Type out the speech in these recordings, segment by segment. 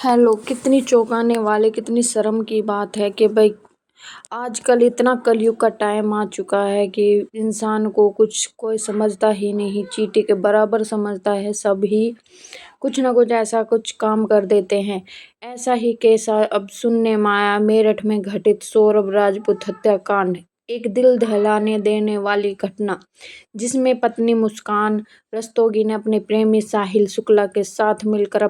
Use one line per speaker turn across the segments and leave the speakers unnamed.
Hello, कितनी चौंकाने वाली, कितनी शर्म की बात है कि भाई आजकल इतना कलयुग का टाइम आ चुका है कि इंसान को कुछ कोई समझता ही नहीं, चींटी के बराबर समझता है। सब ही कुछ ना कुछ ऐसा कुछ काम कर देते हैं। ऐसा ही केस अब सुनने में आया मेरठ में घटित सौरभ राजपूत हत्याकांड। एक दिल दहलाने देने वाली घटना, जिसमें पत्नी मुस्कान रस्तोगी ने अपने प्रेमी साहिल शुक्ला के साथ मिलकर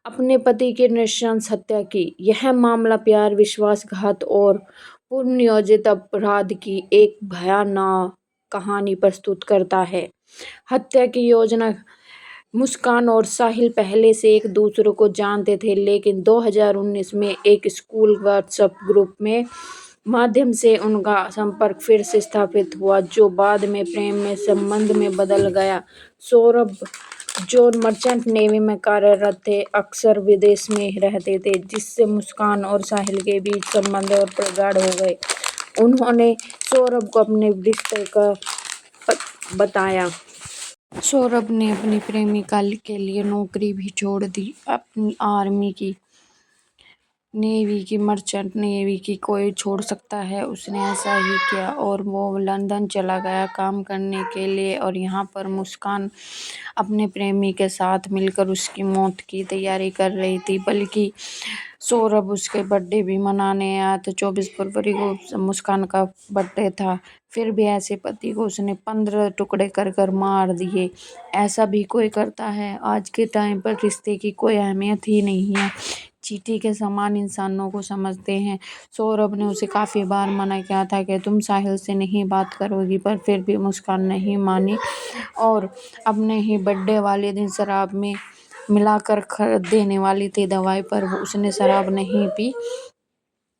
अपने पति की नृशंस हत्या की। यह मामला प्यार, विश्वासघात और पूर्व नियोजित अपराध की एक भयानक कहानी प्रस्तुत करता है। हत्या की योजना। मुस्कान और साहिल पहले से एक दूसरे को जानते थे, लेकिन 2019 में एक स्कूल व्हाट्सएप ग्रुप में माध्यम से उनका संपर्क फिर से स्थापित हुआ, जो बाद में प्रेम में संबंध में बदल गया। सौरभ, जो मर्चेंट नेवी में कार्यरत थे, अक्सर विदेश में रहते थे, जिससे मुस्कान और साहिल के बीच संबंध और प्रगाढ़ हो गए। उन्होंने सौरभ को अपने रिश्ते का बताया। सौरभ ने अपनी प्रेमिका के लिए नौकरी भी छोड़ दी, अपनी आर्मी की, नेवी की, मर्चेंट नेवी की। कोई छोड़ सकता है, उसने ऐसा ही किया और वो लंदन चला गया काम करने के लिए। और यहाँ पर मुस्कान अपने प्रेमी के साथ मिलकर उसकी मौत की तैयारी कर रही थी। बल्कि सौरभ उसके बर्थडे भी मनाने आया था। 24 फरवरी को मुस्कान का बर्थडे था। फिर भी ऐसे पति को उसने 15 टुकड़े कर कर मार दिए। ऐसा भी कोई करता है? आज के टाइम पर रिश्ते की कोई अहमियत ही नहीं है। चींटी के समान इंसानों को समझते हैं। सौरभ ने उसे काफ़ी बार मना किया था कि तुम साहिल से नहीं बात करोगी, पर फिर भी मुस्कान नहीं मानी और अपने ही बर्थडे वाले दिन शराब में मिलाकर देने वाली थी दवाई, पर उसने शराब नहीं पी,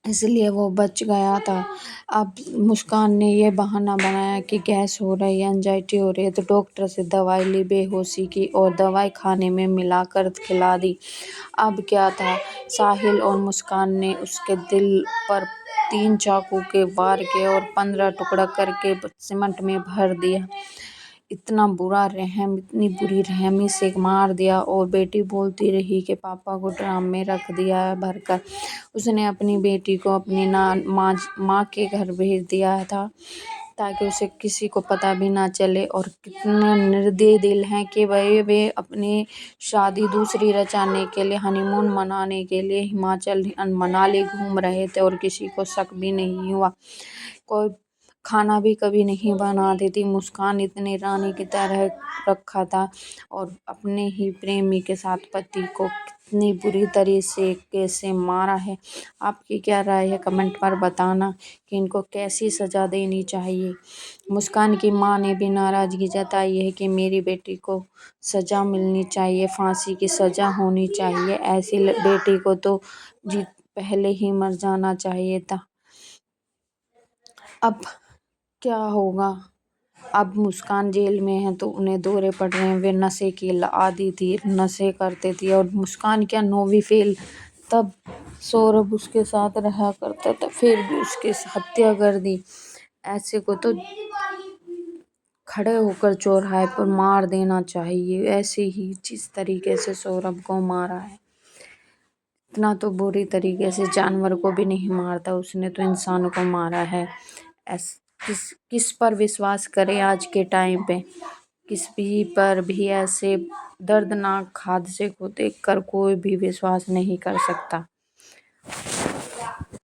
इसलिए वो बच गया था। अब मुस्कान ने ये बहाना बनाया कि गैस हो रही है, एंजाइटी हो रही है, तो डॉक्टर से दवाई ली, बेहोशी की और दवाई खाने में मिलाकर खिला दी। अब क्या था, साहिल और मुस्कान ने उसके दिल पर 3 चाकू के वार किए और 15 टुकड़ा करके सीमेंट में भर दिया। इतना बुरा रहम, इतनी बुरी रहमी से मार दिया। और बेटी बोलती रही कि पापा को ड्राम में रख दिया है भरकर। उसने अपनी बेटी को अपनी माँ के घर भेज दिया था, ताकि उसे किसी को पता भी ना चले। और कितने निर्दयी दिल हैं कि वे अपनी शादी दूसरी रचाने के लिए, हनीमून मनाने के लिए हिमाचल मनाली घूम रहे थे और किसी को शक भी नहीं हुआ। कोई खाना भी कभी नहीं बनाती थी। मुस्कान इतनी रानी की तरह रखा था और अपने ही प्रेमी के साथ पति को कितनी बुरी तरह से कैसे मारा है। आपकी क्या राय है? कमेंट पर बताना कि इनको कैसी सज़ा देनी चाहिए। मुस्कान की मां ने भी नाराज़गी जताई है कि मेरी बेटी को सज़ा मिलनी चाहिए, फांसी की सज़ा होनी चाहिए। ऐसी बेटी को तो पहले ही मर जाना चाहिए था। अब क्या होगा? अब मुस्कान जेल में है तो उन्हें दौरे पड़ रहे हैं। वे नशे की आदी थी, नशे करते थी। और मुस्कान क्या 9वीं फेल, तब सौरभ उसके साथ रहा करता था, फिर भी उसकी हत्या कर दी। ऐसे को तो खड़े होकर चौराहे पर मार देना चाहिए, ऐसे ही जिस तरीके से सौरभ को मारा है। इतना तो बुरी तरीके से जानवर को भी नहीं मारता, उसने तो इंसान को मारा है। किस पर विश्वास करें आज के टाइम पे? किस भी पर भी ऐसे दर्दनाक हादसे को देखकर कोई भी विश्वास नहीं कर सकता।